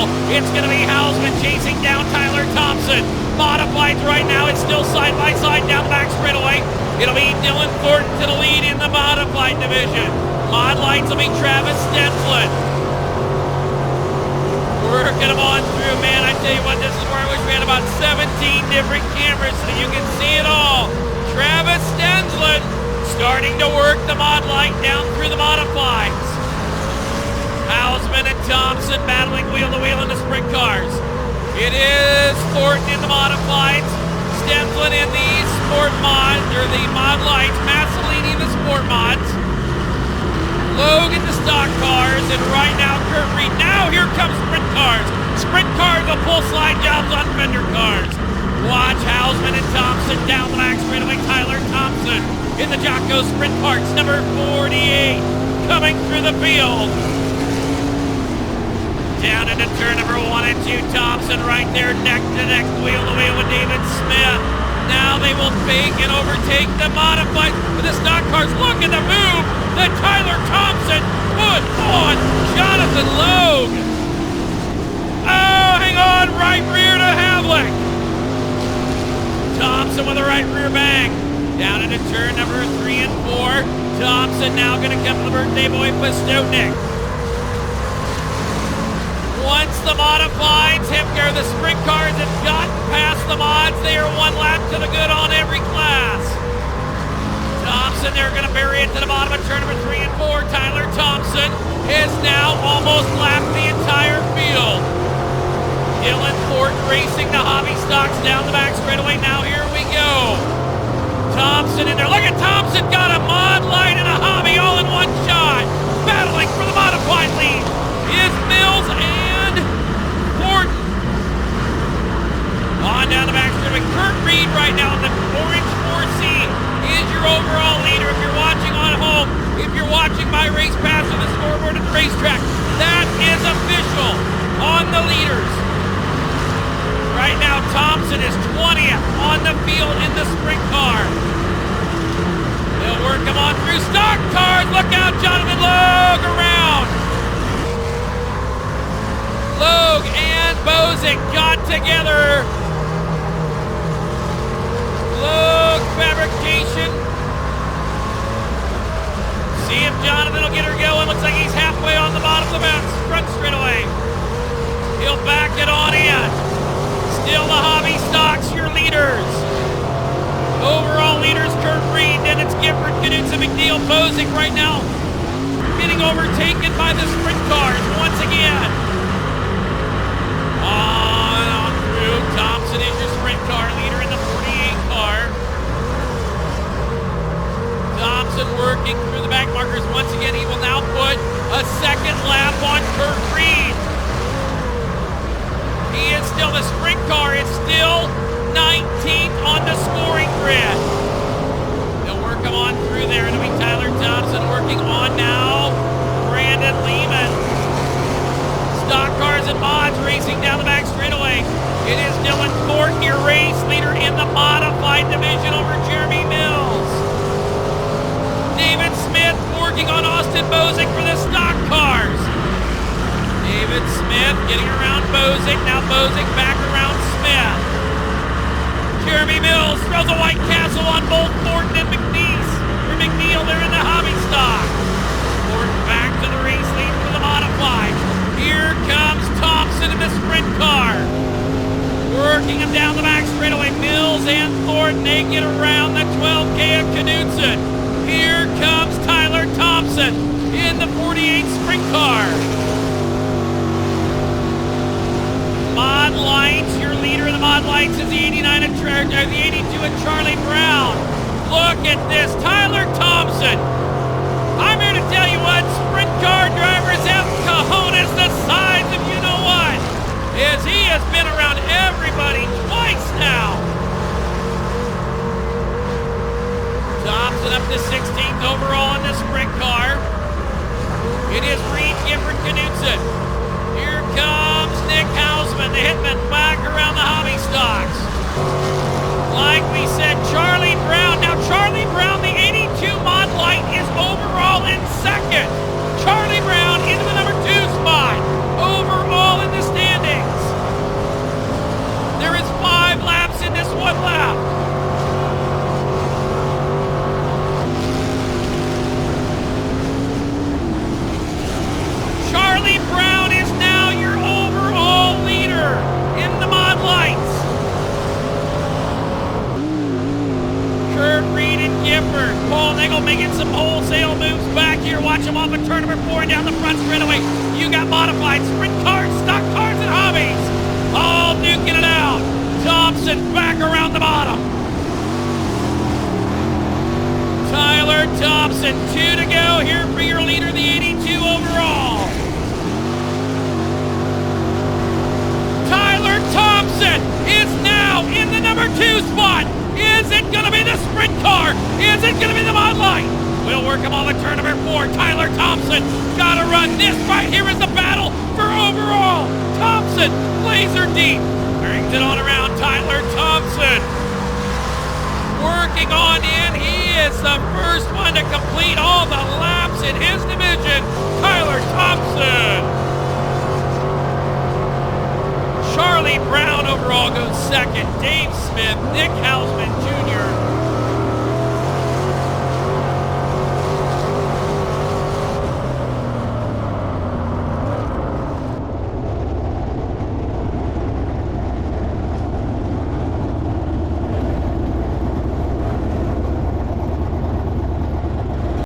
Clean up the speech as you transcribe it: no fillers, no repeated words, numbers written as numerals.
battle. It's going to be Hausman chasing down Tyler Thompson. Modifieds right now, it's still side by side down the back straightaway. It'll be Dylan Thornton to the lead in the modified division. Mod Lights will be Travis Stenslin. Working them on through, man. I tell you what, this is where I wish we had about 17 different cameras so you can see it all. Travis Stenslin starting to work the Mod Light down through the modifieds. Hausman and Thompson battling wheel to wheel in the sprint cars. It is Thornton in the modifieds, Stenslin in the sport mod, or the Mod Lights, Massolini in the sport mods, Logan the stock cars, and right now Kurt Reed. Now here comes sprint cars. Sprint cars will pull slide jobs on fender cars. Watch Hausman and Thompson down the back straightaway. Tyler Thompson in the Jocko Sprint Parts, number 48, coming through the field. Down into turn number 1 and 2, Thompson right there, neck to neck, wheel to wheel with David Smith. Now they will fake and overtake the modified with the stock cars. Look at the move that Tyler Thompson put on Jonathan Logue. Oh, hang on, right rear to Havlick. Thompson with a right rear bang. Down into turn number 3 and 4. Thompson now going to come to the birthday boy, Postotnik. Once the modifieds have, or the sprint cars have gotten past the mods, they are one lap to the good on every class. Thompson, they're going to bury it to the bottom of turn number 3 and 4. Tyler Thompson is now almost lapped the entire field. Dylan Thornton racing the hobby stocks down the back straightaway. Now here we go. Thompson in there. Look at Thompson, got a mod light and a hobby all in one shot. Battling for the modified lead is Mills and Thornton. On down the back straightaway. Kurt Reed right now in the orange 4C is your overall leader. If you're watching on home, if you're watching my race pass on the scoreboard at the racetrack, that is official on the leaders. Right now, Thompson is 20th on the field in the sprint car. They'll work him on through stock cars. Look out, Jonathan Logue around. Logue and Bozick got together. Logue fabrication. See if Jonathan will get her going. Looks like he's halfway on the bottom of the front straightaway. He'll back it on in. Still the hobby stocks, your leaders. Overall leaders, Kurt Reed, then it's Gifford, Knudsen, McNeil, Bozick right now. Getting overtaken by the sprint cars once again. On through, Thompson is your sprint car leader in the 48 car. Thompson working through the back markers once again. He will now put a second lap on Kurt Reed. He is still the sprint car. It's still 19th on the scoring grid. They'll work him on through there. It'll be Tyler Thompson working on now. Brandon Lehman. Stock cars and mods racing down the back straightaway. It is Dylan Thornton, your race leader in the modified division over Jeremy Mills. David Smith working on Austin Bozick for the stock cars. David Smith getting around Bozick. Now Bozick back around Smith. Jeremy Mills throws a White Castle on both Thornton and McNeil. They're in the hobby stock. Thornton back to the race lead for the modified. Here comes Thompson in the sprint car. Working him down the back straightaway. Mills and Thornton, they get around the 12K of Knudsen. Here comes Tyler Thompson in the 48 sprint car. Mod Lights, your leader in the Mod Lights is the 89 and the 82 and Charlie Brown. Look at this, Tyler Thompson. I'm here to tell you what, sprint car drivers have cojones the size of you know what, as he has been around everybody twice now. Thompson up to 16th overall in the sprint car. It is Reed, Gifford, Knudsen. Here comes Nick Hausman, the hitman, back around the hobby stocks. Like we said, Charlie Brown. Now Charlie Brown, the 82 Mod Light, is overall in second. Charlie Brown into the number 2 spot. Overall in the standings. Gifford. Paul Niggle making some wholesale moves back here. Watch him off of turn number 4 and down the front straightaway. You got modified sprint cars, stock cars, and hobbies. All duking it out. Thompson back around the bottom. Tyler Thompson, 2 to go here for your leader, the 82 overall. Tyler Thompson is now in the number 2 spot. Is it going to be the sprint car? Is it going to be the Mod Light? We'll work him on the turn number 4. Tyler Thompson got to run. This right here is the battle for overall. Thompson, laser deep. Brings it on around. Tyler Thompson working on in. He is the first one to complete all the laps in his division. Tyler Thompson. Charlie Brown overall goes second. Dave Smith, Nick Hausman Jr.,